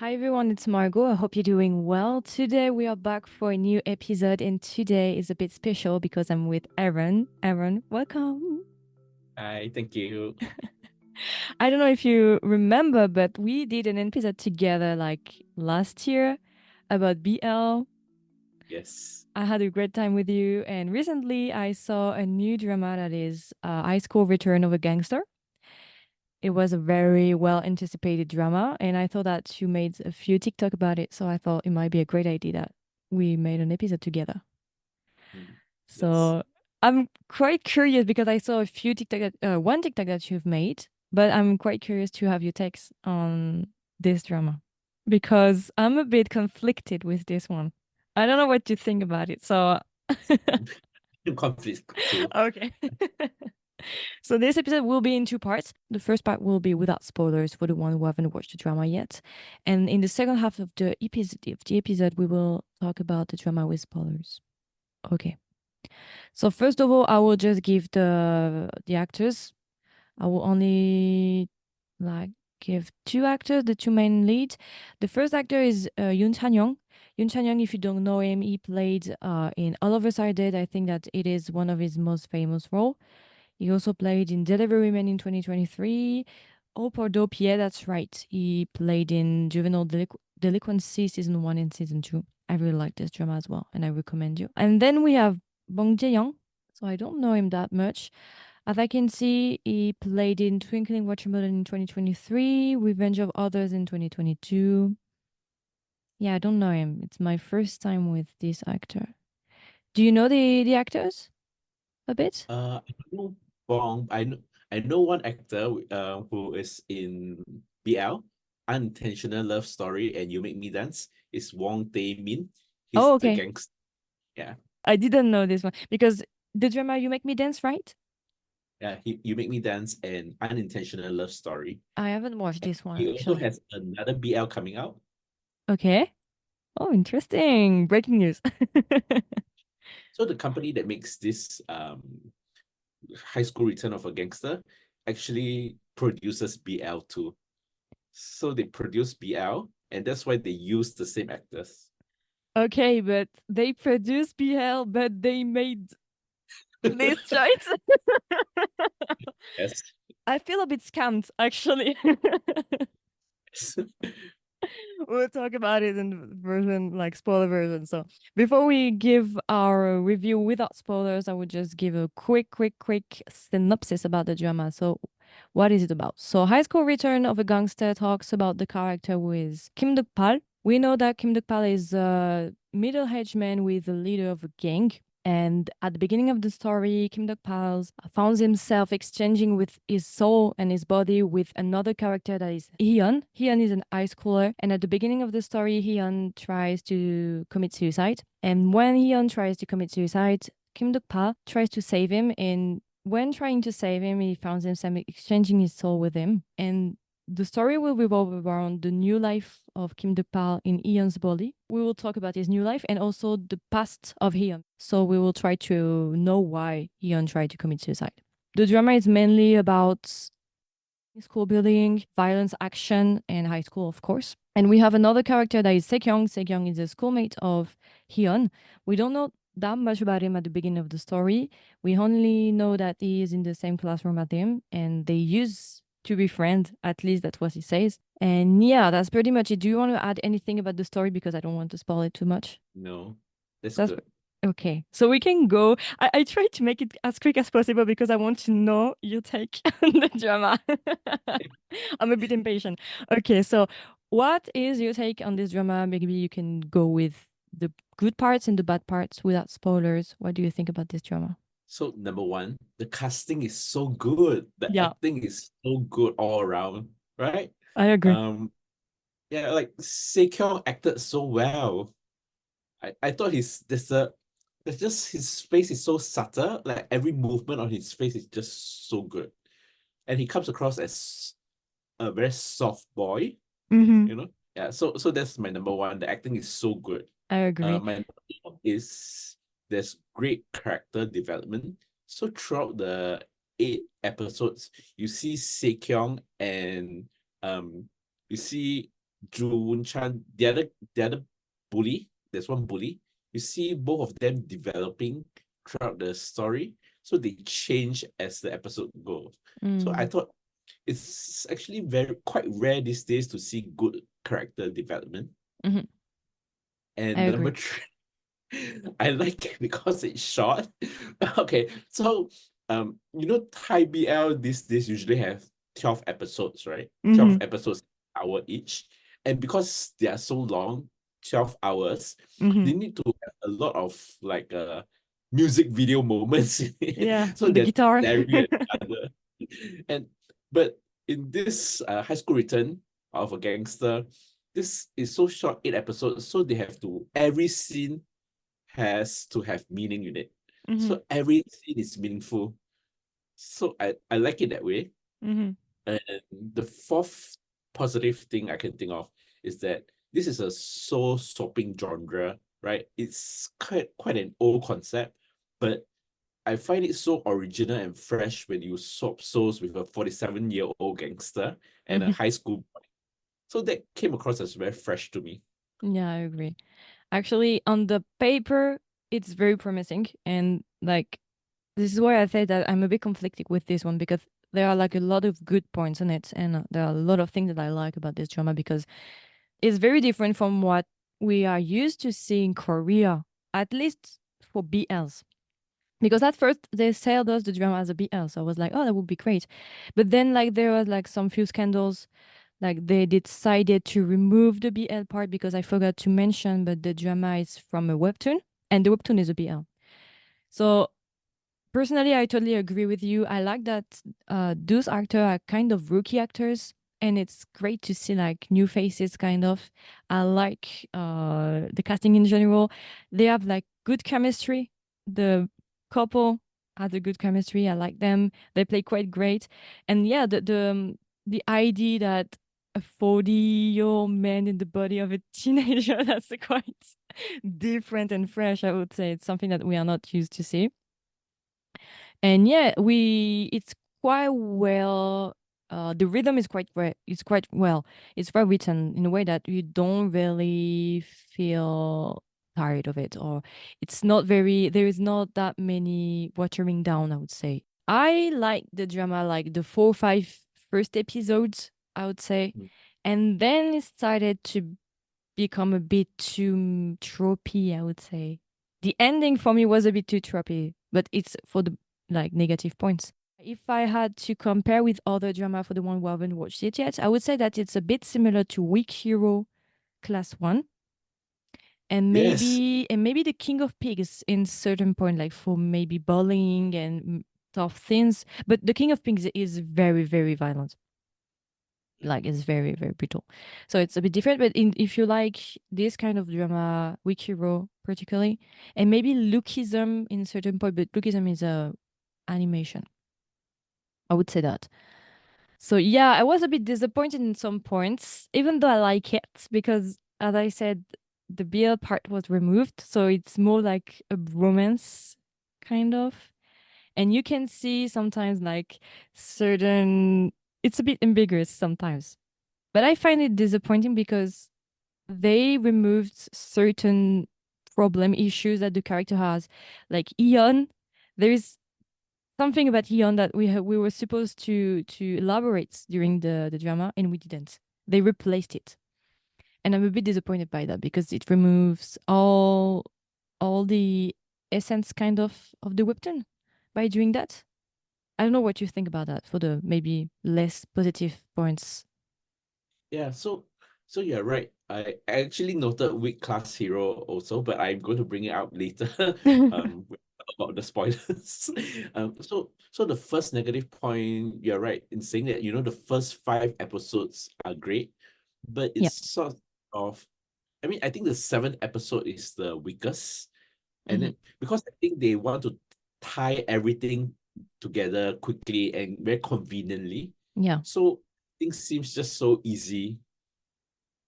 Hi everyone, it's Margot. I hope you're doing well. Today we are back for a new episode, and today is a bit special because I'm with Aaron. Aaron, welcome. Hi, thank you. I don't know if you remember, but we did an episode together like last year about BL. Yes. I had a great time with you, and recently I saw a new drama that is High School Return of a Gangster. It was a very well anticipated drama, and I thought that you made a few TikTok about it, so I thought it might be a great idea that we made an episode together. Mm, yes. So I'm quite curious because I saw a few TikTok, one TikTok that you've made, but I'm quite curious to have your takes on this drama because I'm a bit conflicted with this one. I don't know what to think about it. So, Conflict too. okay. So this episode will be in two parts. The first part will be without spoilers for the one who haven't watched the drama yet, and in the second half of the episode, we will talk about the drama with spoilers. Okay. So first of all, I will just give the actors. I will only like give two actors, the two main leads. The first actor is Yoon Chan-young. Yoon Chan-young, if you don't know him, he played in All of Us Are Dead. I think that it is one of his most famous role. He also played in Delivery Man in 2023. Oh, Bordeaux, yeah, that's right. He played in Delinquency season 1 and season 2. I really like this drama as well, and I recommend you. And then we have Bong Jae-young. So I don't know him that much. As I can see, he played in Twinkling Watermelon in 2023, Revenge of Others in 2022. Yeah, I don't know him. It's my first time with this actor. Do you know the actors a bit? I know Bong. I know one actor who is in BL, Unintentional Love Story, and You Make Me Dance. Is Wong Tae Min. He's Oh, the okay. gangster. Yeah. I didn't know this one because the drama You Make Me Dance, right? Yeah. You Make Me Dance and Unintentional Love Story. I haven't watched And this one he also actually. has another BL coming out. Okay. Oh, interesting. Breaking news. So the company that makes this High School Return of a Gangster actually produces BL too. So they produce BL, and that's why they use the same actors. Okay, but they produced BL, but they made this choice. Yes. I feel a bit scammed, actually. We'll talk about it in the version, like spoiler version. So before we give our review without spoilers, I would just give a quick synopsis about the drama. So what is it about? So High School Return of a Gangster talks about the character who is Kim Duk-pal. We know that Kim Duk-pal is a middle-aged man with the leader of a gang. And at the beginning of the story, Kim Duk-pal finds himself exchanging with his soul and his body with another character that is Hyun. Hyun is an high schooler, and at the beginning of the story, Hyun tries to commit suicide. And when Hyun tries to commit suicide, Kim Duk-pal tries to save him, and when trying to save him, he finds himself exchanging his soul with him. And the story will revolve around the new life of Kim Duk-pal in Hyun's body. We will talk about his new life and also the past of Hyun. So we will try to know why Hyun tried to commit suicide. The drama is mainly about school bullying, violence, action, and high school, of course. And we have another character that is Sekyung. Sekyung is a schoolmate of Hyun. We don't know that much about him at the beginning of the story. We only know that he is in the same classroom as him, and they used to be friends. At least that's what he says. And yeah, that's pretty much it. Do you want to add anything about the story because I don't want to spoil it too much? No, that's That's good. okay. So we can go. I try to make it as quick as possible because I want to know your take on the drama. I'm a bit impatient. Okay, so what is your take on this drama? Maybe you can go with the good parts and the bad parts without spoilers. What do you think about this drama? So number one, the casting is so good. The Yeah, acting is so good all around, right? I agree. Um, yeah, like Sekyung acted so well. I thought there's just his face is so subtle. Like every movement on his face is just so good, and he comes across as a very soft boy. Mm-hmm. You know, yeah. So that's my number one. The acting is so good. I agree. My number two is there's great character development. So throughout the 8 episodes, you see Sekyung and um you see Jun Chan, the other bully, there's one bully. You see both of them developing throughout the story. So they change as the episode goes. So I Mm. thought it's actually very quite rare these days to see good character development. Hmm. I And number agree. three, I like it because it's short. Okay, so Thai BL these days usually have 12 episodes, right? 12 Hmm. episodes hour each. And because they are so long, 12 hours, Hmm. they need to have a lot of like music video moments in Yeah, it. So the they're guitar. staring at each other. And but in this high school return of a gangster, this is so short, 8 episodes, so they have to every scene has to have meaning in it. Hmm. So every scene is meaningful. So I like it that way. Hmm. And the fourth positive thing I can think of is that this is a soul swapping genre, right? It's quite an old concept, but I find it so original and fresh when you swap souls with a 47-year-old gangster and a Hmm. high school boy. So that came across as very fresh to me. Yeah, I agree. Actually, on the paper, it's very promising. And like, this is why I say that I'm a bit conflicted with this one because there are like a lot of good points in it. And there are a lot of things that I like about this drama because it's very different from what we are used to seeing in Korea, at least for BLs. Because at first they sold us the drama as a BL, so I was like, oh, that would be great. But then like there was like some few scandals, like they decided to remove the BL part because I forgot to mention, but the drama is from a webtoon, and the webtoon is a BL. So personally, I totally agree with you. I like that those actors are kind of rookie actors, and it's great to see like new faces. Kind of, I like the casting in general. They have like good chemistry. The couple has a good chemistry. I like them. They play quite great, and yeah, the idea that a 40-year-old man in the body of a teenager, that's quite different and fresh. I would say it's something that we are not used to see. And yeah, we it's quite well. The rhythm is it's quite well. It's well written in a way that you don't really feel tired of it, or it's not very. There is not that many watering down. I would say I like the drama, like the 4 or 5 first episodes. I would say, Mm. and then it started to become a bit too tropey, I would say. The ending for me was a bit too tropey, but it's for the like negative points. If I had to compare with other drama for the one who haven't watched it yet, I would say that it's a bit similar to Weak Hero Class 1 Yes. and maybe the King of Pigs in certain point, like for maybe bullying and tough things. But the King of Pigs is very, very violent, like it's very very brutal, so it's a bit different. But if you like this kind of drama, Wikiro particularly, and maybe Lookism in certain point, but Lookism is a animation, I would say that. So yeah, I was a bit disappointed in some points, even though I like it because, as I said, the BL part was removed, so it's more like a romance kind of. And you can see sometimes like certain, it's a bit ambiguous sometimes. But I find it disappointing because they removed certain problem issues that the character has. Like Eon, there is something about Eon that we were supposed to elaborate during the drama, and we didn't. They replaced it, and I'm a bit disappointed by that because it removes all the essence kind of the webtoon by doing that. I don't know what you think about that for the maybe less positive points. Yeah, so you're right. I actually noted weak class hero also, but I'm going to bring it out later about the spoilers. So the first negative point, you're right in saying that the first 5 episodes are great, but Yeah. it's sort of I think the seventh episode is the weakest. And Hmm. then because I think they want to tie everything together quickly and very conveniently. Yeah. So things seems just so easy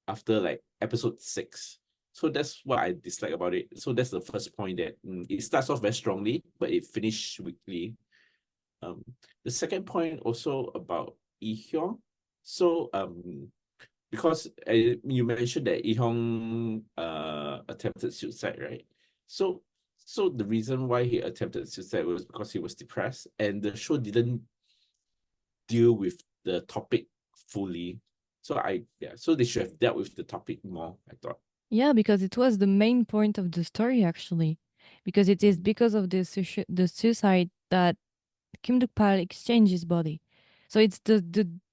after like episode 6. So that's what I dislike about it. So that's the first point that it starts off very strongly, but it finished weakly. Um, the second point also about Lee Hyung. So because you mentioned that Hong attempted suicide, right? So so the reason why he attempted suicide was because he was depressed, and the show didn't deal with the topic fully. So so they should have dealt with the topic more, I thought. Yeah, because it was the main point of the story actually. Because it is Mm. because of the suicide that Kim Duk-pal exchanged his body. So it's the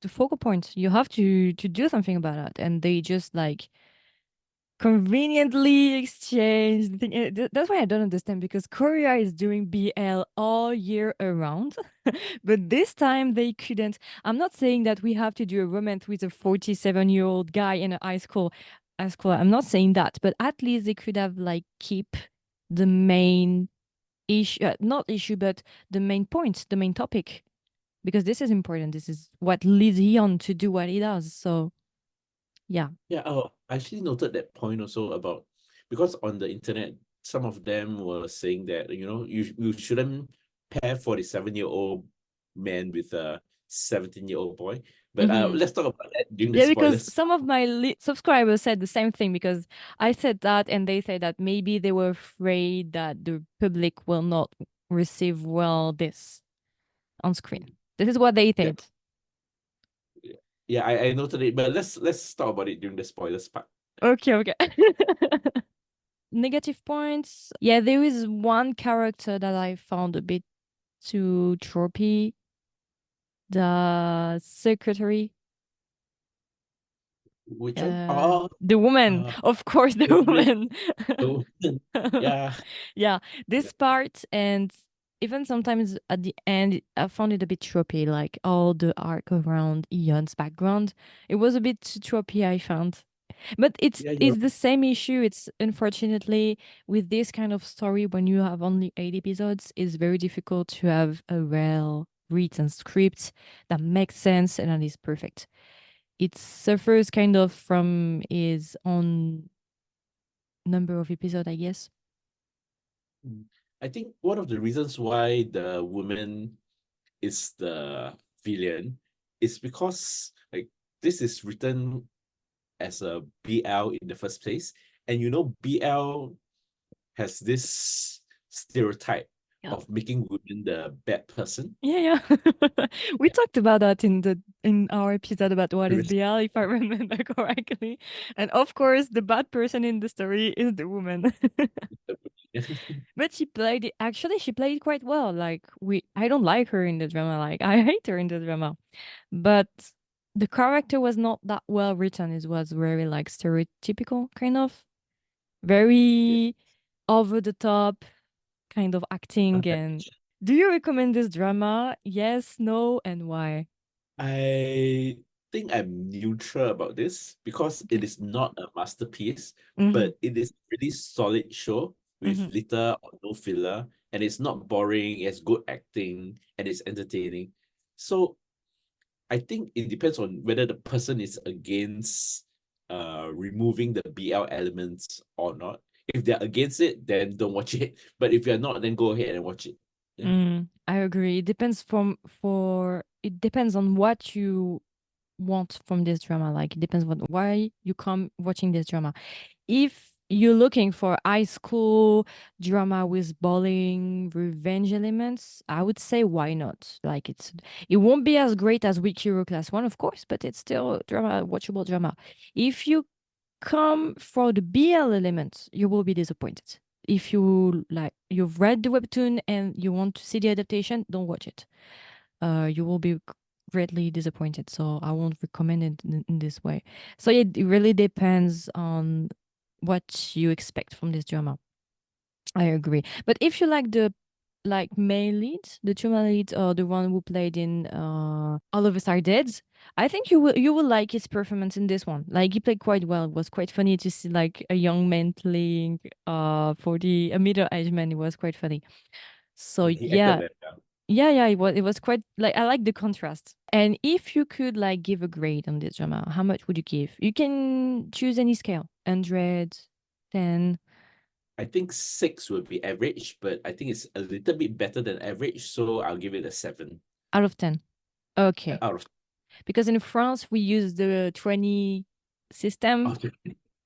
focal point. You have to do something about that. And they just like conveniently exchange the thing. That's why I don't understand because Korea is doing BL all year around, but this time they couldn't. I'm not saying that we have to do a romance with a 47-year-old guy in a high school. High school. I'm not saying that, but at least they could have like keep the main issue, not issue, but the main point, the main topic, because this is important. This is what leads Hyun to do what he does. So yeah. Yeah, I actually noted that point also about because on the internet, some of them were saying that you shouldn't pair 47-year-old man with a 17-year-old boy. But Mhm. let's talk about that during the Yeah, because spoilers. some of my subscribers said the same thing because I said that and they said that maybe they were afraid that the public will not receive well this on screen. This is what they Yeah, said. yeah, I noted it, but let's talk about it during the spoilers part. Okay, okay. Negative points. Yeah, there is one character that I found a bit too tropey. The secretary. Which one? Oh, The woman, uh, of course, the Ultimate. woman. Oh, yeah, Yeah, yeah, this part and even sometimes at the end, I found it a bit tropey, like all the arc around Ion's background. It was a bit too tropey, I found. But yeah. You're it's the same issue. It's unfortunately with this kind of story, when you have only 8 episodes, it's very difficult to have a well written script that makes sense and that is perfect. It suffers kind of from its own number of episodes, I guess. Mm. I think one of the reasons why the woman is the villain is because like this is written as a BL in the first place, and BL has this stereotype Yeah. of making women the bad person. Yeah, yeah. We talked about that in our episode about what is Previous- BL, if I remember correctly. And of course, the bad person in the story is the woman. But she played it, actually she played quite well. Like I don't like her in the drama. Like I hate her in the drama. But the character was not that well written. It was very like stereotypical kind of. Yeah. Very over the top kind of acting. And do you recommend this drama? Yes, no, and why? I think I'm neutral about this because it Okay. is not a masterpiece, Mm-hmm. but it is a really solid show with Mm-hmm. little or no filler, and it's not boring, it has good acting, and it's entertaining. So I think it depends on whether the person is against removing the BL elements or not. If they're against it, then don't watch it. But if you're not, then go ahead and watch it. Yeah. I agree. It depends it depends on what you want from this drama. Like it depends on why you come watching this drama. If you're looking for high school drama with bullying, revenge elements, I would say why not? Like it won't be as great as Week Hero Class 1, of course, but it's still drama, watchable drama. If you come for the BL elements, you will be disappointed. If you've read the webtoon and you want to see the adaptation, don't watch it. You will be greatly disappointed. So I won't recommend it in this way. So it really depends on what you expect from this drama. I agree. But if you like the male lead, the two male leads, or the one who played in All of Us Are Dead, I think you will like his performance in this one. Like he played quite well. It was quite funny to see like a young man playing for the a middle-aged man. It was quite funny. So He acted yeah, very well. yeah, it was quite like I like the contrast. And if you could like give a grade on this drama, how much would you give? You can choose any scale. 100, 10 I think 6 would be average, but I think it's a little bit better than average, so I'll give it a 7 out of 10. Okay. out of. Because in France we use the 20 system. Okay.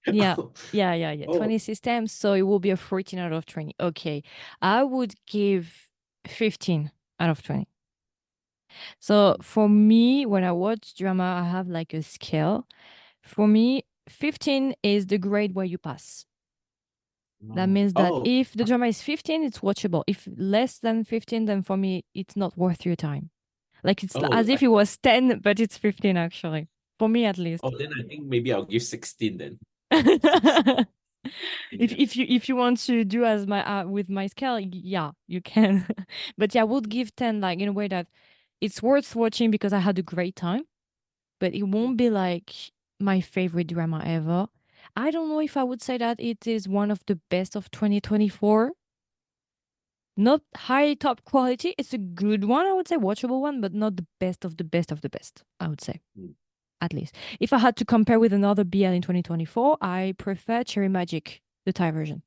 Yeah. Yeah. Oh, 20 systems. So it will be a 14 out of 20. Okay. I would give 15 out of 20. So for me, when I watch drama, I have like a scale. For me, 15 is the grade where you pass. That oh, means that oh, if the drama is 15, it's watchable. If less than 15, then for me, it's not worth your time. Like it's oh, as if it was 10, but it's 15 actually. For me at least. then I think maybe I'll give 16 then. 16, if yeah. if you want to do as my with my scale, yeah, you can. But yeah, I would give 10 like in a way that it's worth watching because I had a great time, but it won't be like my favorite drama ever. I don't know if I would say that it is one of the best of 2024. Not high top quality. It's a good one, I would say, watchable one, but not the best of the best of the best, I would say, Mm, at least. If I had to compare with another BL in 2024, I prefer Cherry Magic, the Thai version.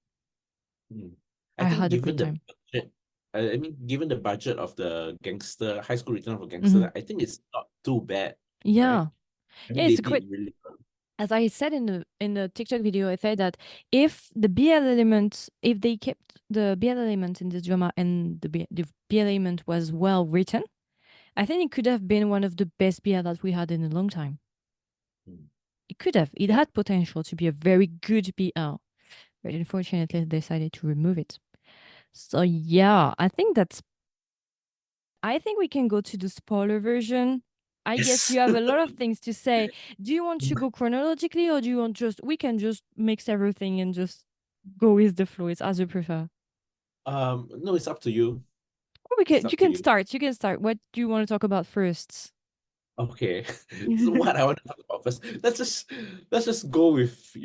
mm. I I think had a given good the time. budget, I mean, given the budget of the gangster, high school return of a Mhm. gangster, I think it's not too bad, right? Yeah. I Yeah, mean, they it's did great. really well. As I said in the TikTok video, I said that if the BL element, if they kept the BL element in this drama and the BL element was well written, I think it could have been one of the best BL that we had in a long time. Mm. It could have. It Yeah. had potential to be a very good BL, but unfortunately, they decided to remove it. So yeah, I think we can go to the spoiler version. I guess Yes. you have a lot of things to say. Do you want to go chronologically or do you want just we can just mix everything and just go with the flow? It's as you prefer. No, it's up to you. Or we It's can you up to can you. start. You can start. What do you want to talk about first? Okay. So what I want to talk about first, let's just go with,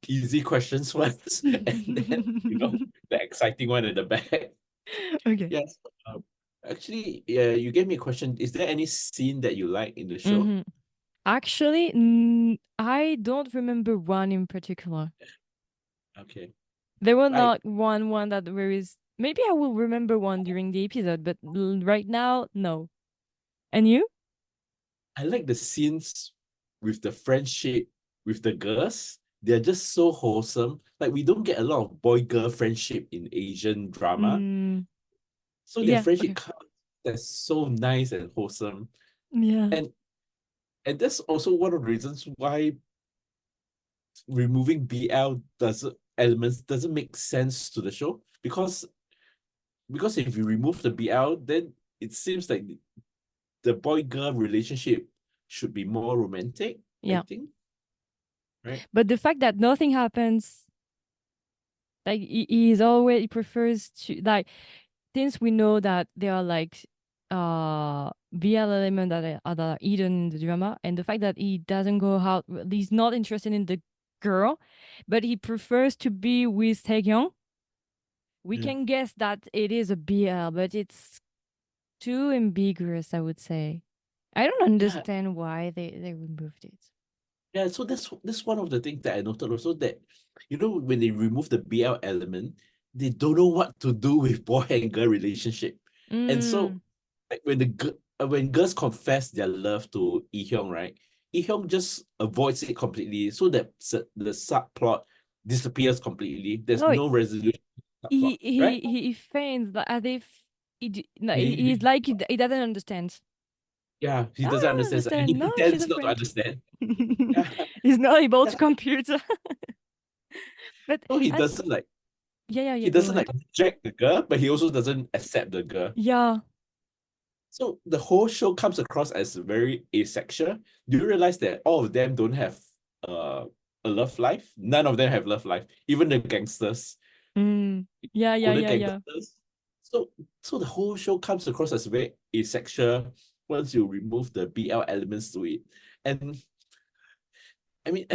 easy questions first, and then, the exciting one in the back. Okay. Yes. Actually, yeah, you gave me a question. Is there any scene that you like in the show? Hmm. Actually, I don't remember one in particular. Okay. There were Like, not one that there is. Maybe I will remember one during the episode, but right now, no. And you? I like the scenes with the friendship with the girls. They're just so wholesome. Like, we don't get a lot of boy-girl friendship in Asian drama. Mm, So their yeah. Okay. friendship that's so nice and wholesome. Yeah. And that's also one of the reasons why removing BL doesn't elements doesn't make sense to the show. Because if you remove the BL, then it seems like the boy-girl relationship should be more romantic, I Yeah. think. Right? But the fact that nothing happens, like he prefers to like since we know that there are like BL element that are hidden in the drama, and the fact that he doesn't go out, he's not interested in the girl, but he prefers to be with Taekyung. We Yeah. can guess that it is a BL, but it's too ambiguous, I would say. I don't Yeah. understand why they removed it. Yeah. So that's one of the things that I noted also, that when they remove the BL element, they don't know what to do with boy and girl relationship. And so, Mm. like, when girls confess their love to Lee Hyung, right? Lee Hyung just avoids it completely, so that the subplot disappears completely. There's No, no resolution to the subplot, right? he feigns that as if no, he's He, like he doesn't understand. yeah, he No, doesn't I don't understand, and he understand. No, she's pretends a not to friend. understand. Yeah, He's not able yeah. to compute. But So I he yeah. Go doesn't ahead. like reject the girl, but he also doesn't accept the girl. Yeah. So the whole show comes across as very asexual. Do you realize that all of them don't have uh, a love life? None of them have love life. Even the gangsters, Mm. older Yeah. gangsters. So the whole show comes across as very asexual once you remove the BL elements to it. And I mean,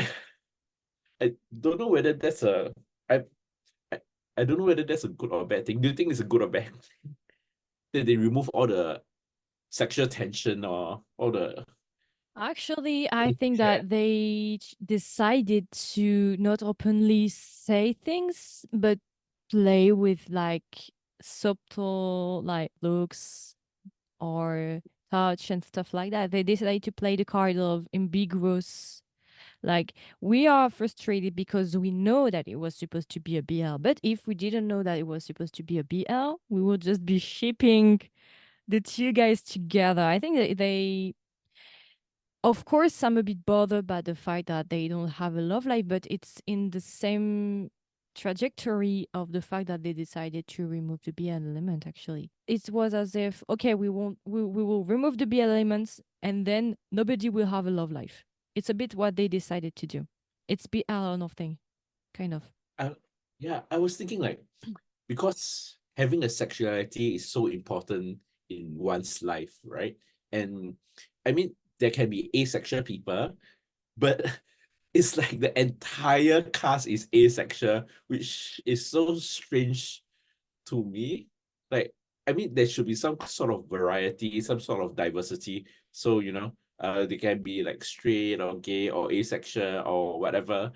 I don't know whether that's I, I I don't know whether that's a good or bad thing. Do you think it's a good or bad that they remove all the sexual tension or all the Actually, I think that they decided to not openly say things, but play with like subtle like looks or touch and stuff like that. They decided to play the card of ambiguous Like we are frustrated because we know that it was supposed to be a BL. But if we didn't know that it was supposed to be a BL, we would just be shipping the two guys together. I think that they, of course, I'm a bit bothered by the fact that they don't have a love life, but it's in the same trajectory of the fact that they decided to remove the BL element. Actually, it was as if, okay, we will remove the BL elements, and then nobody will have a love life. It's a bit what they decided to do. It's BL or nothing, kind of. I, yeah, I was thinking like, because having a sexuality is so important in one's life, right? And I mean, there can be asexual people, but it's like the entire cast is asexual, which is so strange to me. Like, I mean, there should be some sort of variety, some sort of diversity. So, they can be like straight or gay or asexual or whatever.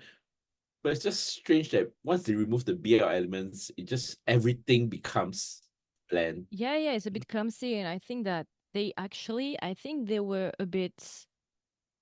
But it's just strange that once they remove the BL elements, it just everything becomes bland. Yeah, yeah, it's a bit clumsy, and I think that I think they were a bit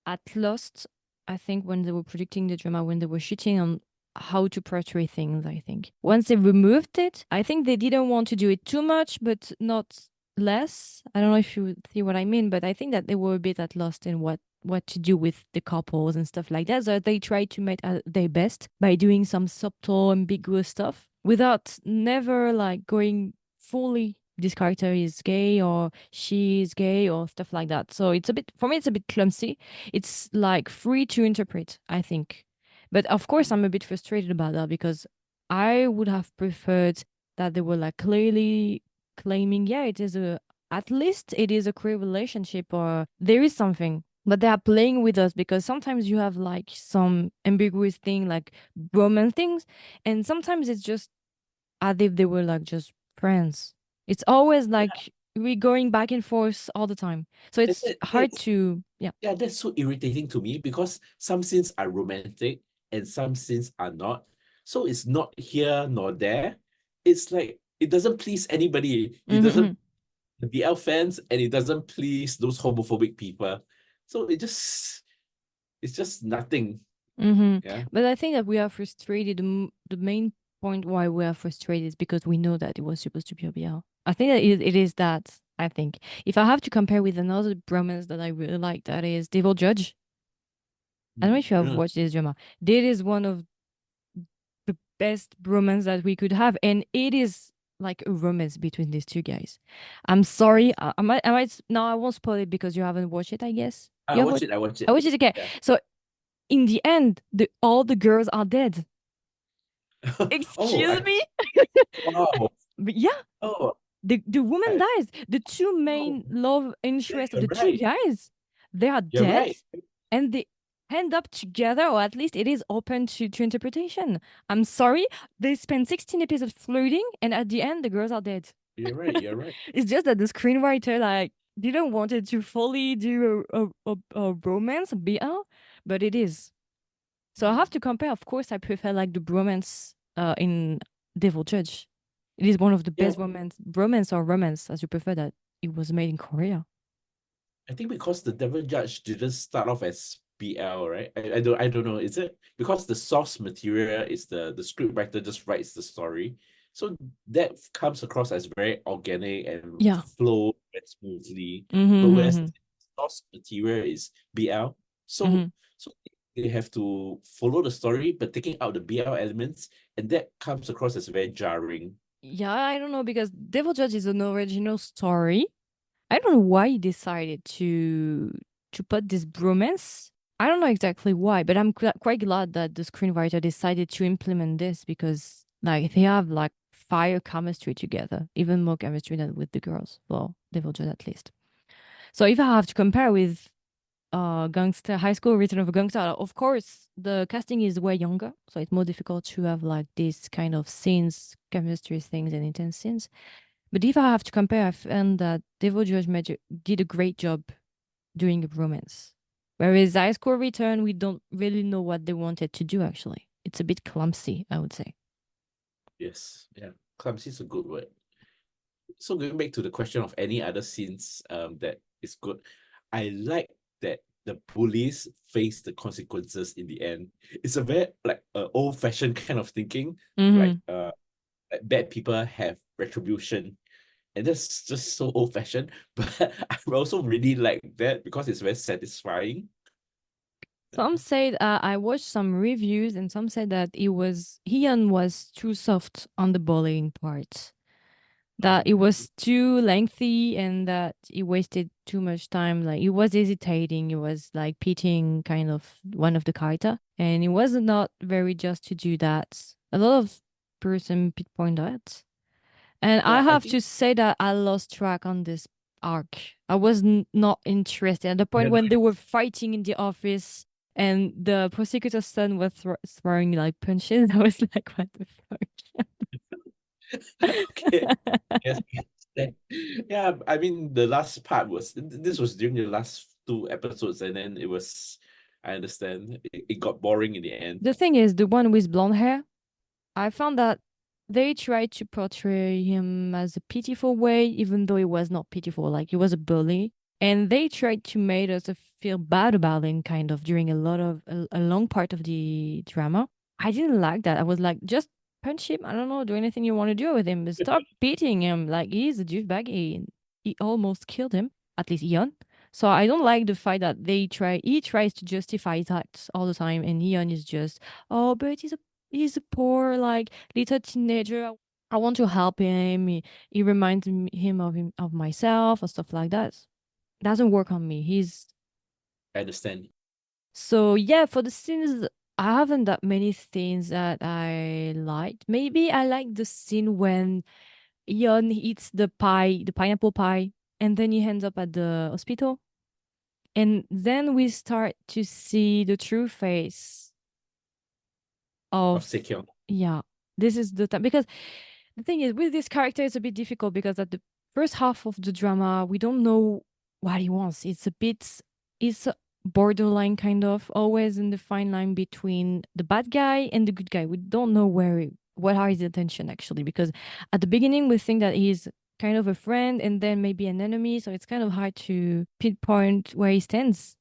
at lost, I think, when they were predicting the drama, when they were shooting on how to portray things, I think. Once they removed it, I think they didn't want to do it too much, but not less. I don't know if you see what I mean, but I think that they were a bit at lost in what to do with the couples and stuff like that. So they tried to make their best by doing some subtle, ambiguous stuff without never like going fully this character is gay or she is gay or stuff like that. So it's a bit, for me, it's a bit clumsy. It's like free to interpret, I think. But of course, I'm a bit frustrated about that because I would have preferred that they were like clearly claiming, yeah, at least it is a queer relationship or there is something. But they are playing with us because sometimes you have like some ambiguous thing, like romance things, and sometimes it's just as if they were like just friends. It's always Yeah, like we going back and forth all the time. So that, it's that, hard that's to, yeah. yeah, that's so irritating to me because some scenes are romantic and some scenes are not. So it's not here nor there. It's like it doesn't please anybody. It Mm-hmm, doesn't the BL fans and it doesn't please those homophobic people. So it's just nothing. mm-hmm. Yeah. But I think that we are frustrated. The main point why we are frustrated is because we know that it was supposed to be a BL. I think that it is that. I think if I have to compare with another bromance that I really like, that is Devil Judge. I don't know if you have Mm. watched this drama. That is one of the best romance that we could have, and it is like a romance between these two guys. I'm sorry, I might no, I won't spoil it because you haven't watched it. I guess I you have watch watched. it. I watch I it. watched it. Okay, Yeah. so in the end, the all the girls are dead. Oh, Excuse me, wow. but yeah, Oh, the woman I, dies. The two oh, main love yeah, interests of you're the two right. guys, they are You're dead, right. and they end up together, or at least it is open to interpretation. I'm sorry, they spend 16 episodes flirting, and at the end, the girls are dead. You're right. You're right. It's just that the screenwriter like didn't want it to fully do a romance, a BL, but it is. So I have to compare. Of course, I prefer like the bromance in Devil Judge. It is one of the Yeah, best romance or romance, as you prefer that. It was made in Korea. I think because the Devil Judge didn't start off as BL, right? I don't know. Is it because the source material is the script writer just writes the story, so that comes across as very organic and Yeah. flow very smoothly. But whereas Mm-hmm, the source material is BL, so mm-hmm. so they have to follow the story, but taking out the BL elements, and that comes across as very jarring. Yeah, I don't know because Devil Judge is an original story. I don't know why he decided to put this bromance. I don't know exactly why, but I'm quite glad that the screenwriter decided to implement this because like they have like fire chemistry together, even more chemistry than with the girls. Well, Devil Judge at least. So if I have to compare with gangster high school return of a gangster, of course the casting is way younger, so it's more difficult to have like these kind of scenes, chemistry things, and intense scenes. But if I have to compare, I found that Devil Judge did a great job doing a romance. Whereas High School Return, we don't really know what they wanted to do, actually. It's a bit clumsy, I would say. Yes, yeah, clumsy is a good word. So going back to the question of any other scenes that is good, I like that the bullies face the consequences in the end. It's a very like old-fashioned kind of thinking, Mm-hmm. like bad people have retribution. And that's just so old-fashioned, but I also really like that because it's very satisfying. Some said I watched some reviews, and some said that Ian was too soft on the bullying part. That it Um, was too lengthy and that he wasted too much time. Like he was hesitating, he was like pitying kind of one of the character, and it was not very just to do that. A lot of person pinpoint that, and I yeah, I have think to say that I lost track on this arc. I was not interested at the point when they were fighting in the office. And the prosecutor's son was throwing like punches. I was like, what the okay. fuck? Yes. Yeah, I mean the last part was this was during the last two episodes, and then I understand it got boring in the end. The thing is, the one with blonde hair, I found that they tried to portray him as a pitiful way, even though he was not pitiful, like he was a bully. And they tried to make us feel bad about him, kind of during a long part of the drama. I didn't like that. I was like, just punch him. I don't know, do anything you want to do with him, but stop beating him. Like he's a douchebag. He almost killed him, at least Ian. So I don't like the fact that he tries to justify his acts all the time, and Ian is just, oh, but he's a poor like little teenager. I want to help him. He reminds him of myself or stuff like that. Doesn't work on me. He's I understand. so yeah. For the scenes, I haven't that many scenes that I liked. Maybe I like the scene when Ian eats the pineapple pie, and then he ends up at the hospital, and then we start to see the true face Of of Sekyung. yeah. This is the time because the thing is with this character it's a bit difficult because at the first half of the drama we don't know what he wants. It's a borderline kind of always in the fine line between the bad guy and the good guy. We don't know what are his intention actually because at the beginning we think that he's kind of a friend and then maybe an enemy, so it's kind of hard to pinpoint where he stands.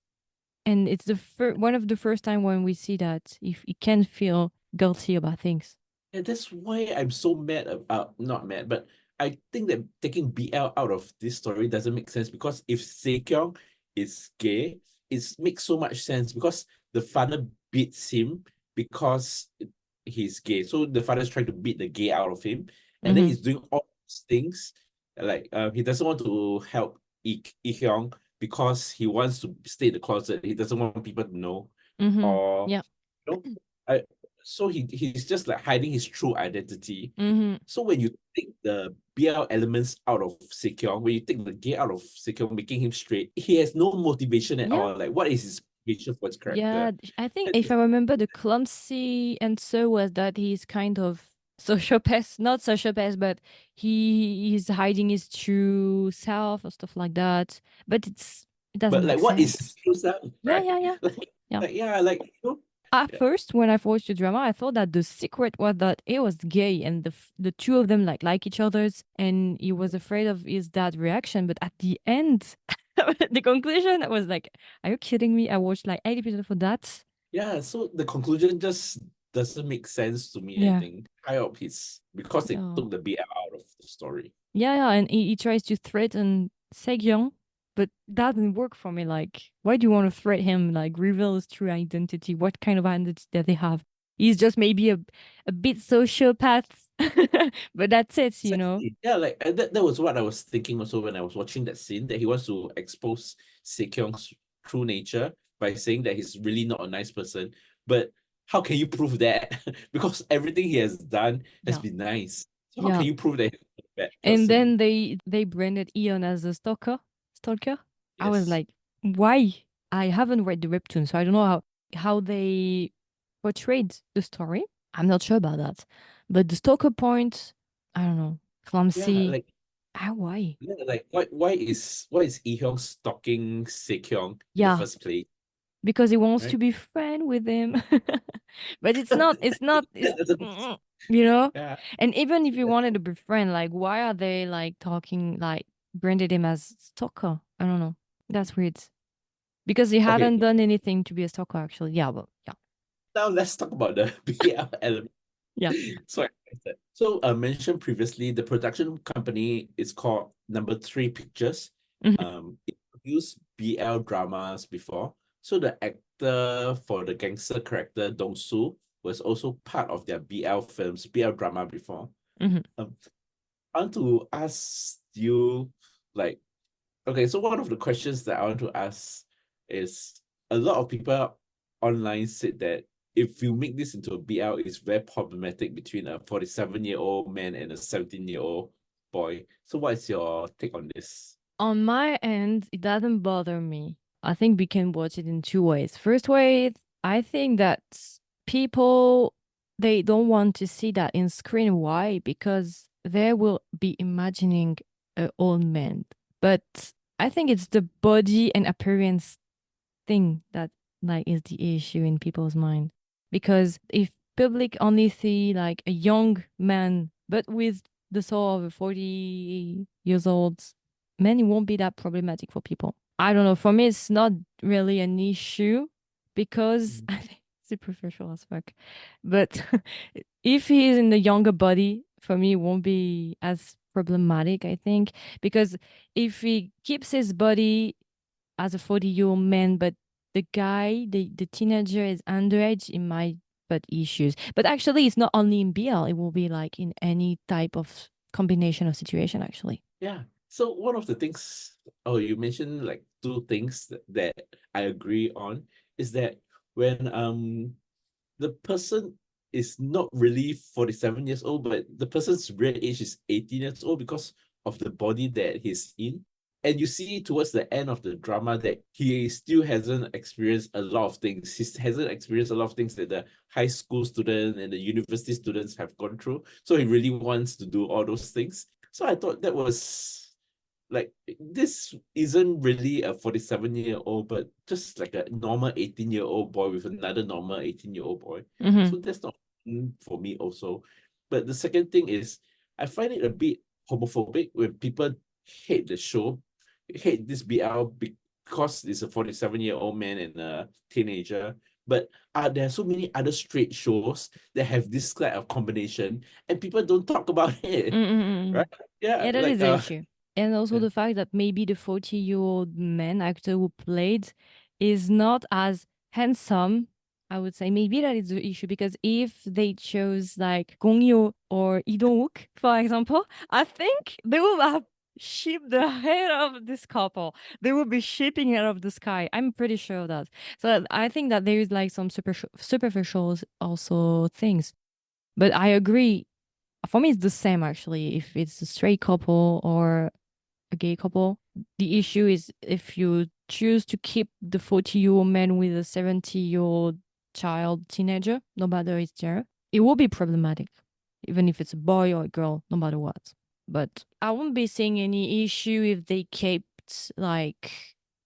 And it's one of the first time when we see that if he can feel guilty about things. And that's why I'm so mad about, not mad, but I think that taking BL out of this story doesn't make sense because if Sekyung is gay, it makes so much sense because the father beats him because he's gay. So the father's trying to beat the gay out of him, and then Mm-hmm. he's doing all these things. Like he doesn't want to help Hyung because he wants to stay in the closet. He doesn't want people to know. Mm-hmm. Or Yeah. you know, I so he's just like hiding his true identity. Mm-hmm. So when you take the BL elements out of Sekyung, when you take the gay out of Sekyung, making him straight, he has no motivation at Yeah. all. Like, what is his motivation for his Yeah. character? I think if I remember the clumsy answer was that he's kind of sociopath, not sociopath, but he's hiding his true self or stuff like that. But it doesn't But make like, what is his sense. true self, Yeah, right? yeah, yeah. Like, Yeah. yeah, like At yeah, first, when I watched the drama, I thought that the secret was that he was gay and the two of them like each other's, and he was afraid of his dad reaction. But at the end, the conclusion, I was like, "Are you kidding me?" I watched like 80% for that. yeah. So the conclusion just doesn't make sense to me. I Yeah, think I hope he's because they yeah, took the BL out of the story. yeah, yeah. And he tries to threaten Sejong, but that doesn't work for me. Like, why do you want to threat him? Like, reveal his true identity. What kind of identity that they have? He's just maybe a bit sociopath, but that's it, you know. Exactly. Yeah, like that was what I was thinking also when I was watching that scene, that he wants to expose Sekyung's true nature by saying that he's really not a nice person. But how can you prove that? Because everything he has done has Yeah. been nice. So how Yeah. can you prove that he's a bad And person? then they branded Ian as a stalker. Stalker. I was Yes. like, why? I haven't read the webtoon, so I don't know how they portrayed the story. I'm not sure about that. But the stalker point, I don't know. Yeah, Clumsy. like Why? yeah, like why is Lee Hyung stalking Sekyung in the Yeah, first place? because he wants to Right? be friend with him. But it's not That it's doesn't make sense. you know. Yeah. And even if you That's wanted to be friend, like why are they like talking like branded him as stalker? I don't know. That's weird. because he Okay, hadn't done anything to be a stalker actually. Yeah, well, yeah. now let's talk about the BL element. Yeah. So, mentioned previously, the production company is called Number Three Pictures. Mhm. It produced BL dramas before. So the actor for the gangster character Dong Su was also part of their BL films, BL drama before. Mhm. Um, I want to ask you, like, okay, so one of the questions that I want to ask is a lot of people online said that if you make this into a BL, it's very problematic between a 47-year-old man and a 17-year-old boy. So what is your take on this? On my end, it doesn't bother me. I think we can watch it in two ways. First way, I think that people they don't want to see that in screen. Why? Because they will be imagining an old man. But I think it's the body and appearance thing that like is the issue in people's mind. Because if public only see like a young man but with the soul of a 40 years old man, it won't be that problematic for people. I don't know. For me, it's not really an issue because Mm. I think it's superficial as fuck. But if he is in the younger body, for me, it won't be as problematic, I think. Because if he keeps his body as a 40-year-old man, but the teenager is underage, it might put issues. But actually, it's not only in BL, it will be like in any type of combination of situation, actually. Yeah. So one of the things, oh, you mentioned like two things that I agree on is that when the person is not really 47 years old, but the person's real age is 18 years old because of the body that he's in. And you see towards the end of the drama that he still hasn't experienced a lot of things. He hasn't experienced a lot of things that the high school student and the university students have gone through. So he really wants to do all those things. So I thought that was like this isn't really a 47-year-old, but just like a normal 18-year-old boy with another normal 18-year-old boy. Mm-hmm. So that's not for me also. But the second thing is I find it a bit homophobic when people hate the show, hate this BL because it's a 47-year-old man and a teenager. But there are so many other straight shows that have this kind of combination and people don't talk about it. Mm-mm-mm. Right? Yeah, Yeah, that like is the issue. And also yeah. the fact that maybe the 40-year-old man actor who played is not as handsome, I would say. Maybe that is the issue because if they chose like Gong Yoo or Lee Dong-wook, for example, I think they will have shipped the head of this couple. They will be shipping it out of the sky. I'm pretty sure of that. So I think that there is like some superficial also things. But I agree for me it's the same actually if it's a straight couple or a gay couple. The issue is if you choose to keep the 40-year-old man with a 70-year-old child teenager, no matter it's gender, it will be problematic, even if it's a boy or a girl, no matter what. But I won't be seeing any issue if they kept like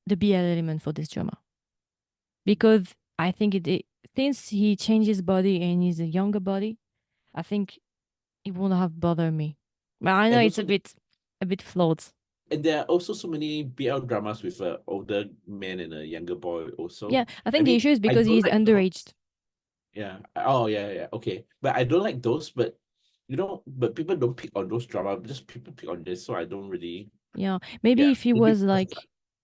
the BL element for this drama because I think since he changed his body and he's a younger body, I think it won't have bothered me. But I know And it's also a bit flawed. and there are also so many BL dramas with an older man and a younger boy Yeah, also. I I think the mean, issue is I because don't he's like those. underaged. Yeah. Oh yeah, yeah. Okay. But I don't like those, but but people don't pick on those drama, just people pick on this, so I don't really Yeah, yeah, maybe if he a bit was like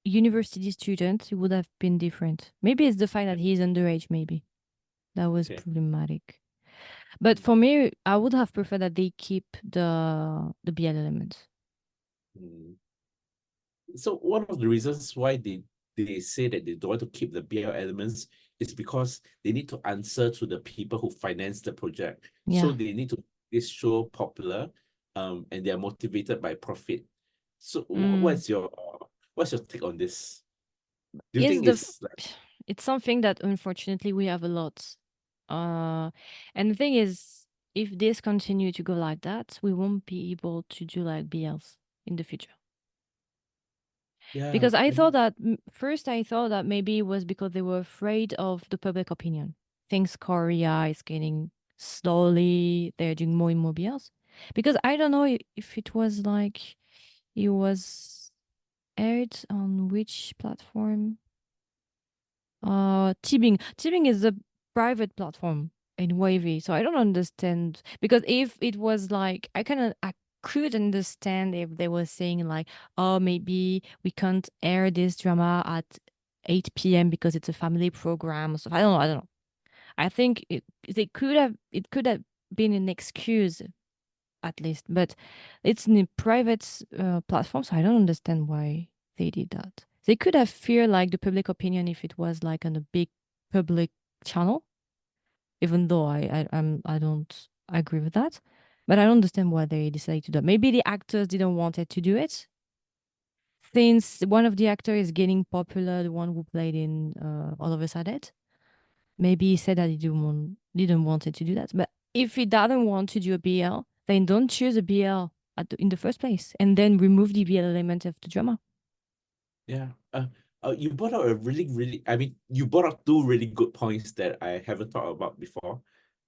university student, it would have been different. Maybe it's the fact that he's underage. Maybe that was okay. problematic. But for me, I would have preferred that they keep the BL element. Mm. So one of the reasons why they say that they don't want to keep the BL elements is because they need to answer to the people who finance the project. So Yeah. they need to make this show popular, and they are motivated by profit. So Mm. what's your take on this? Do you Is think the it's like it's something that unfortunately we have a lot. And the thing is, if this continue to go like that, we won't be able to do like BLs in the future. yeah, Because I I thought mean, that first I thought that maybe it was because they were afraid of the public opinion. Things Korea is getting slowly, they're doing more and more BLs. Because I don't know if it was like it was aired on which platform. Tibing is a private platform in Wavy, so I don't understand because if it was like I could understand if they were saying like, oh, maybe we can't air this drama at 8 p.m. because it's a family program. So I don't know. I think it could have been an excuse at least, but it's in a private platform, so I don't understand why they did that. They could have feared like the public opinion if it was like on a big public channel, even though I don't agree with that. But I don't understand why they decided to do that. Maybe the actors didn't want it to do it. Since one of the actors is getting popular, the one who played in All of Us Are Dead, maybe he said that he didn't want it to do that. But if he doesn't want to do a BL, then don't choose a BL in the first place and then remove the BL element of the drama. Yeah. You brought out a I mean, you brought out two really good points that I haven't thought about before,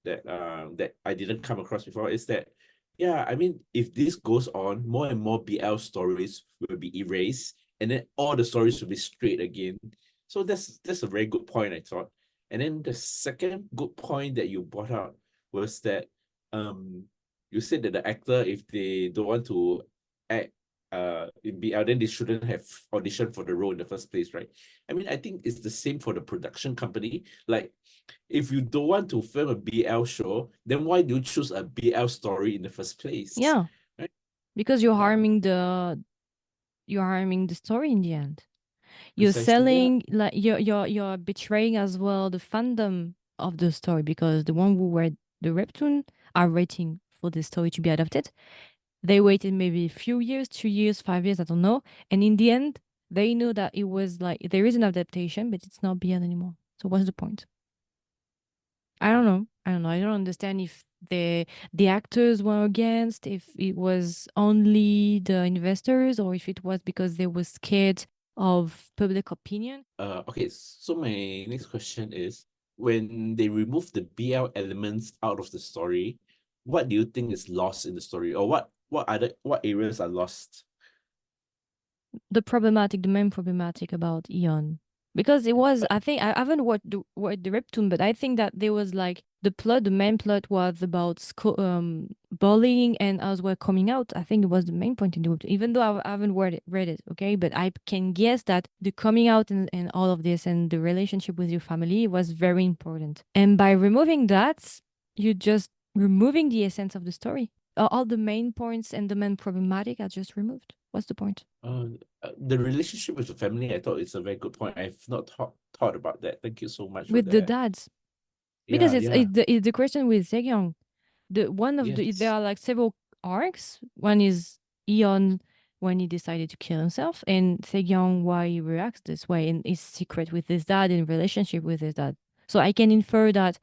that I didn't come across before, is that, yeah, I mean, if this goes on, more and more BL stories will be erased, and then all the stories will be straight again. So that's a very good point, I thought. And then the second good point that you brought out was that um you said that the actor, if they don't want to act in BL, then they shouldn't have auditioned for the role in the first place, right? I mean, I think it's the same for the production company. Like, if you don't want to film a BL show, then why do you choose a BL story in the first place? Yeah, Right? because Yeah, you're harming the story in the end. You're precisely. Yeah. selling like you're betraying as well the fandom of the story because the one who read the webtoon are waiting for the story to be adapted. They waited maybe a few years, 2 years, 5 years, I don't know. And in the end, they know that it was like there is an adaptation, but it's not BL anymore. So what's the point? I don't know. I don't know. I don't understand if the actors were against, if it was only the investors, or if it was because they were scared of public opinion. Okay, so my next question is, when they remove the BL elements out of the story, what do you think is lost in the story, or what areas are lost? The main problematic about Eon. Because it was, I think, I haven't watched the webtoon, but I think that there was like the main plot was about bullying and as well coming out. I think it was the main point in the webtoon, even though I haven't read it, okay? But I can guess that the coming out and all of this and the relationship with your family was very important. And by removing that, you just removing the essence of the story. All the main points and the main problematic are just removed. What's the point? Uh, the relationship with the family, I thought it's a very good point. I've not thought about that. Thank you so much for With the that. dads, because Yeah, yeah, it's the question with Sejong. There yes. are like several arcs. One is Eon when he decided to kill himself, and Sejong why he reacts this way and his secret with his dad in relationship with his dad. So I can infer that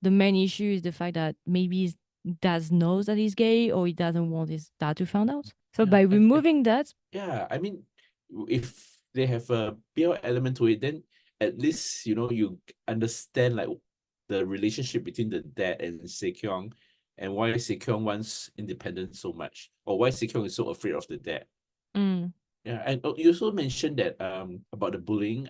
the main issue is the fact that maybe his dad knows that he's gay or he doesn't want his dad to find out. So Yeah, by removing that, yeah. I mean, if they have a BL element to it, then at least you understand like the relationship between the dad and Sekyung, and why Sekyung wants independence so much, or why Sekyung is so afraid of the dad. mm, Yeah, and you also mentioned that about the bullying.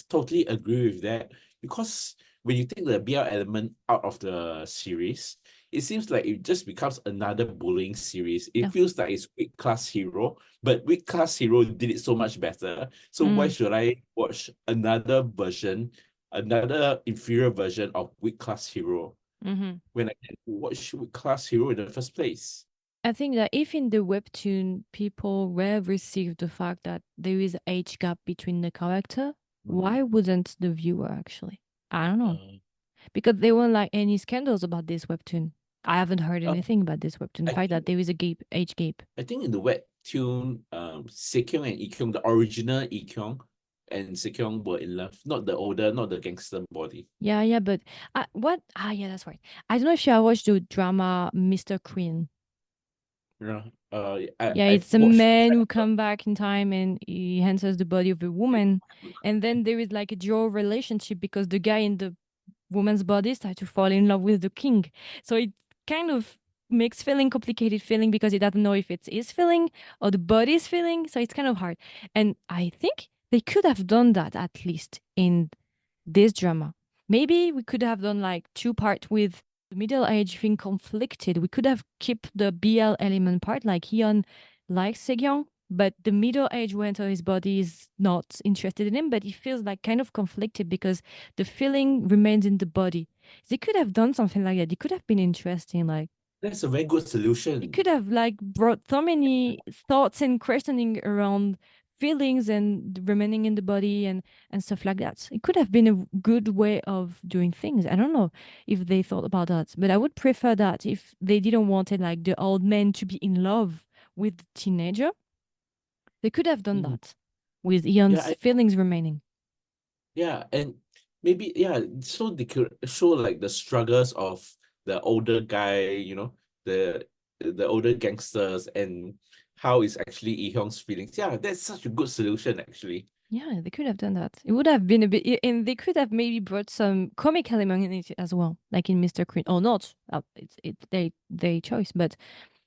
Totally agree with that, because when you take the BL element out of the series, it seems like it just becomes another bullying series. It yeah, feels like it's Weak Class Hero, but Weak Class Hero did it so much better. So why mm, should I watch another version, another inferior version of Weak Class Hero, mm-hmm. when I can watch Weak Class Hero in the first place? I think that if in the webtoon people will receive the fact that there is an age gap between the character, Mm. why wouldn't the viewer actually? I don't know. Uh, Because there weren't like any scandals about this webtoon. I haven't heard uh, anything about this webtoon. The I fact that think there is a age gap. I think in the webtoon, Sekyung and Ikyung, the original Ikyung and Sekyung were in love. Not the older, not the gangster body. Yeah, yeah, but what? Ah, yeah, that's right. I don't know if you have watched the drama Mr. Queen. You know, Yeah, I've it's a watched. man who come back in time and he enters the body of a woman. And then there is like a dual relationship because the guy in the woman's body start to fall in love with the king. So it kind of makes feeling complicated feeling because it doesn't know if it's his feeling or the body's feeling. So it's kind of hard. And I think they could have done that at least in this drama. Maybe we could have done like two part with the middle age being conflicted. We could have kept the BL element part, like Hyun likes Sejong, but the middle age went to his body is not interested in him, but he feels like kind of conflicted because the feeling remains in the body. They could have done something like that. It could have been interesting, like That's a very good it solution. could have like brought so many thoughts and questioning around feelings and remaining in the body and stuff like that. It could have been a good way of doing things. I don't know if they thought about that, but I would prefer that if they didn't want it like the old man to be in love with the teenager. They could have done Mm. that with Yeah, Ian's feelings remaining. yeah, and maybe yeah, so they could show like the struggles of the older guy, the older gangsters and how is actually Lee Hyung's feelings. Yeah, that's such a good solution actually. Yeah, they could have done that. It would have been a bit, and they could have maybe brought some comic element in it as well, like in Mr. Queen, or not. It's they choice, but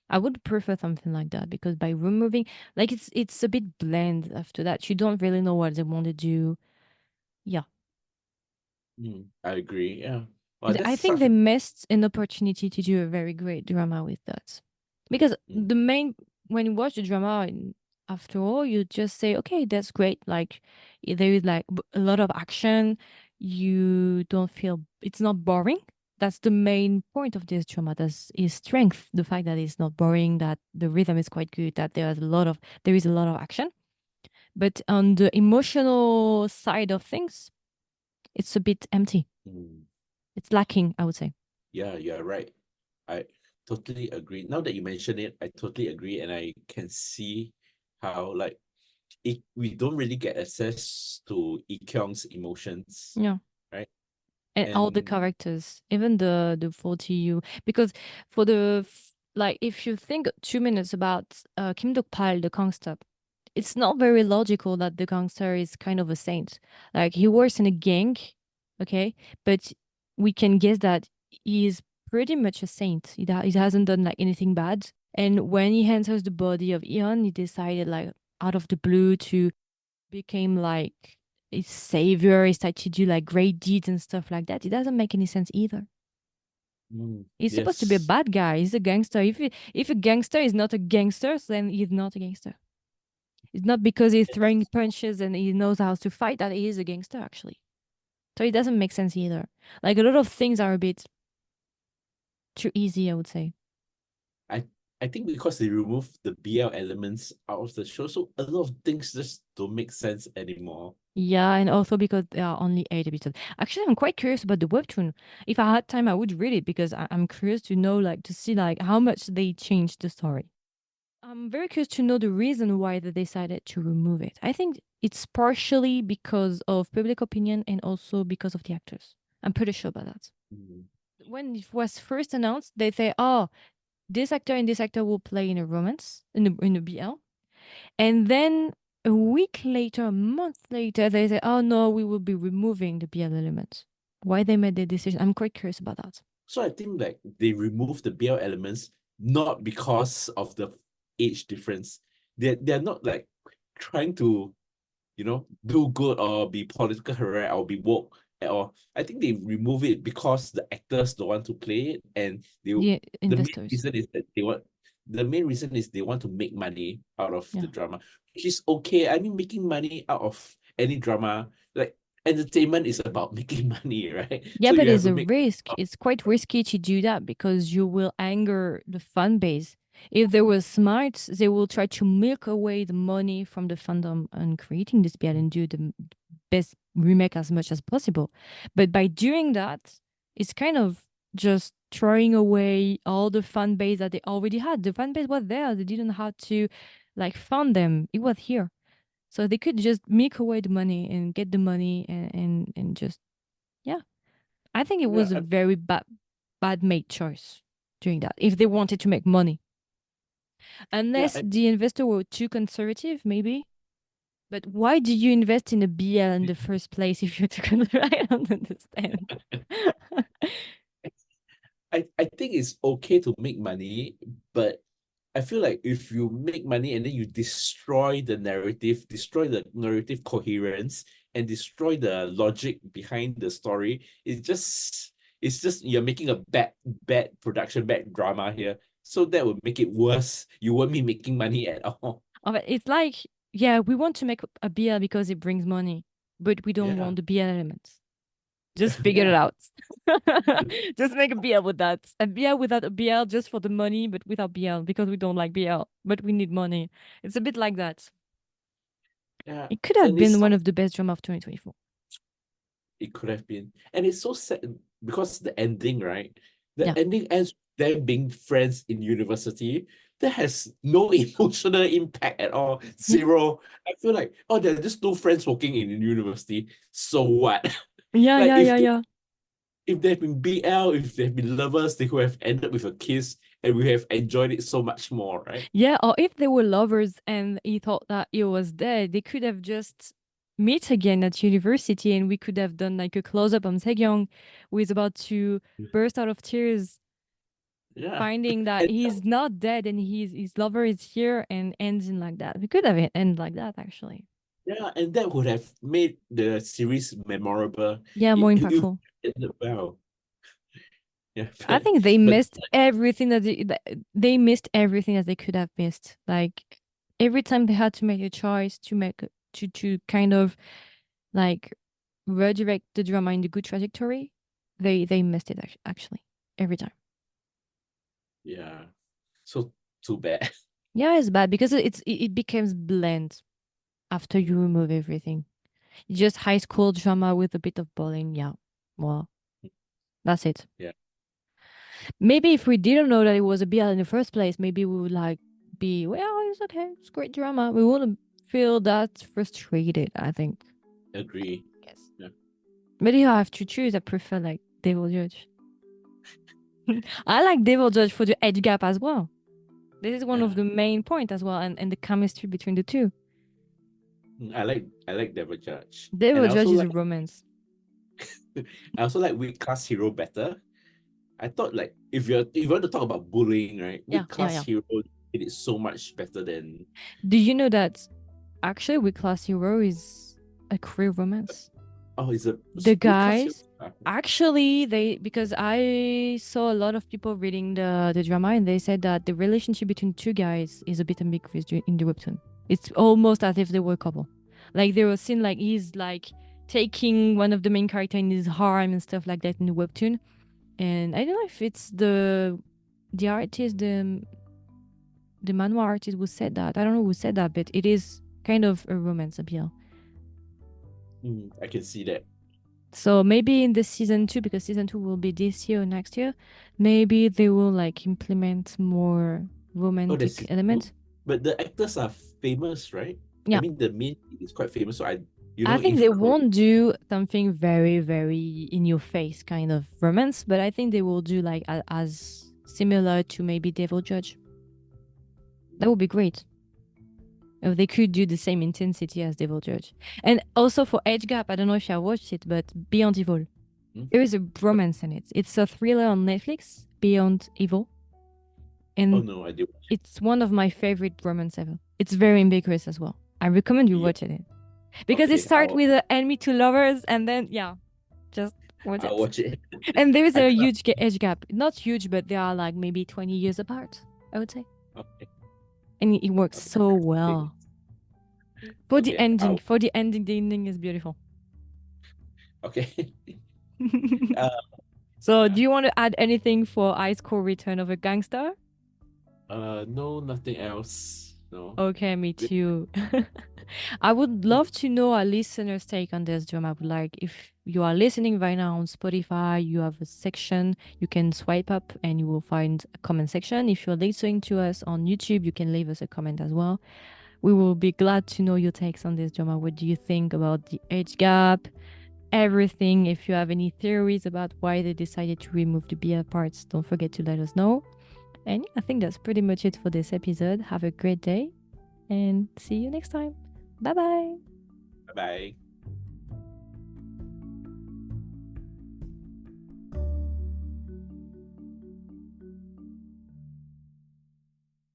I would prefer something like that because by removing, like it's a bit bland after that. You don't really know what they want to do. Yeah, I agree. Yeah. Well, but that's I think such they a missed an opportunity to do a very great drama with that. Because mm, the main when you watch the drama, after all, you just say, okay, that's great. Like there is like a lot of action. You don't feel it's not boring. That's the main point of this drama. That's is strength. The fact that it's not boring, that the rhythm is quite good, that there is a lot of action. But on the emotional side of things, it's a bit empty. mm, It's lacking, I would say. yeah, you're right. I totally agree. Now that you mention it, I totally agree, and I can see how like we don't really get access to Kyung's emotions, Yeah. right? And all the And characters, even the 40U, because like if you think 2 minutes about Kim Dok-pal, the gangster, it's not very logical that the gangster is kind of a saint. Like he works in a gang, okay, but we can guess that he is pretty much a saint. He hasn't done like anything bad. And when he enters the body of Eon, he decided like out of the blue to became like his savior. He started to do like great deeds and stuff like that. It doesn't make any sense either. He's supposed to be a yes, bad guy. He's a gangster. If a gangster is not a gangster, then he's not a gangster. It's not because he's throwing punches and he knows how to fight that he is a gangster actually. So it doesn't make sense either. Like a lot of things are a bit too easy, I would say. I I think because they removed the BL elements out of the show, so a lot of things just don't make sense anymore. Yeah, and also because there are only 8 episodes. Actually, I'm quite curious about the webtoon. If I had time, I would read it because I'm curious to know, like, to see like how much they changed the story. I'm very curious to know the reason why they decided to remove it. I think it's partially because of public opinion and also because of the actors. I'm pretty sure about that. Mm, When it was first announced, they say, "Oh, this actor and this actor will play in a romance in a BL," and then a week later, a month later, they say, "Oh no, we will be removing the BL elements." Why they made the decision? I'm quite curious about that. So I think like they removed the BL elements not because of the age difference. They're not like trying to do good or be political correct or be woke at all. I think they remove it because the actors don't want to play it, and The the main investors, reason is that they want to make money out of the yeah. drama, which is okay. I mean, making money out of any drama, like entertainment is about making money, right? Yeah, So but you have it's to a make risk. It's quite risky to do that because you will anger the fan base. If they were smart, they will try to milk away the money from the fandom and creating this BL and do the best remake as much as possible. But by doing that, it's kind of just throwing away all the fan base that they already had. The fan base was there. They didn't have to like fund them. It was here. So they could just milk away the money and get the money and just yeah. I think it yeah, was a very bad made choice doing that if they wanted to make money. yeah. Unless the investor were too conservative, maybe. But why do you invest in a BL in the first place if you're too conservative? I don't understand. I think it's okay to make money, but I feel like if you make money and then you destroy the narrative coherence, and destroy the logic behind the story, it's just you're making a bad production, bad drama here. So that would make it worse. You won't be making money at all. But it's like, yeah, we want to make a BL because it brings money, but we don't Yeah. want the BL elements. Just figure it Yeah. out. Just make a BL with that. A BL without a BL just for the money, but without BL because we don't like BL, but we need money. It's a bit like that. Yeah. It could have And it's been so one of the best drama of 2024. it could have been. And it's so sad because the ending, right? Yeah. The ending ends with them being friends in university. That has no emotional impact at all. Zero. I feel like, oh, they're just two friends working in university. So what? Yeah, Like yeah, yeah, yeah. if they've been BL, if they've been lovers, they could have ended with a kiss and we have enjoyed it so much more, right? Yeah, or if they were lovers and he thought that he was dead, they could have just meet again at university and we could have done like a close-up on Taekyung who is about to burst out of tears, Yeah. finding that And he's not dead and his lover is here and ends in like that. We could have it end like that actually. yeah, and that would have made the series memorable. Yeah, more It impactful. ended well. Yeah, I think they but missed everything they missed everything that they could have missed. Like every time they had to make a choice to to kind of like redirect the drama in the good trajectory, they missed it actually every time. yeah, so too bad. Yeah, it's bad because it becomes bland after you remove everything. Just high school drama with a bit of bullying. Yeah, well, that's it. Yeah, Maybe if we didn't know that it was a BL in the first place, maybe we would like be, well, it's okay, it's great drama. We wouldn't feel that frustrated, I think. agree. Yes. Yeah, But if I have to choose, I prefer like Devil Judge. I like Devil Judge for the age gap as well. This is one of yeah. the main point as well, and the chemistry between the two. I like Devil Judge, and Devil Judge is a romance. I also like Weak Class Hero better. I thought like if you want to talk about bullying, right? Yeah, Weak yeah, Class yeah. Hero did it so much better than Do you know that actually with Class Hero is a queer romance? is a The Weak Class Hero. guys actually they because I saw a lot of people reading the drama and they said that the relationship between two guys is a bit ambiguous in the webtoon. It's almost as if they were a couple. Like there was scene like he's like taking one of the main character in his arm and stuff like that in the webtoon. And I don't know if it's the artist, the manhwa artist who said that. I don't know who said that, but it is kind of a romance appeal. I can see that. So maybe in the season 2, because season 2 will be this year or next year, maybe they will like implement more Oh, romantic that's elements. but the actors are famous, right? I Yeah. mean, the main is quite famous, so I think if they won't do something very, very in your face kind of romance, but I think they will do like as similar to maybe Devil Judge. That would be great. If they could do the same intensity as Devil Judge. And also for Age Gap, I don't know if you watched it, but Beyond Evil. There is a romance in it. It's a thriller on Netflix, Beyond Evil. Oh And no, I did watch it. it's one of my favorite romance ever. It's very ambiguous as well. I recommend you Yeah, watching it. Because it okay, starts with the enemy to lovers and then, yeah, just watch I'll it. watch it. And there is I a can't. huge age gap. Not huge, but they are like maybe 20 years apart, I would say. Okay, And it works okay, so well. For the okay. ending, the ending is beautiful. Okay. Uh, So, yeah. do you want to add anything for High School Return of a Gangster? No, nothing else. No. Okay, me too. I would love to know our listeners' take on this drama. I would like if you are listening right now on Spotify, you have a section you can swipe up and you will find a comment section. If you're listening to us on YouTube, you can leave us a comment as well. We will be glad to know your takes on this drama. What do you think about the age gap? Everything. If you have any theories about why they decided to remove the BL parts, don't forget to let us know. And I think that's pretty much it for this episode. Have a great day and see you next time. Bye bye. Bye bye.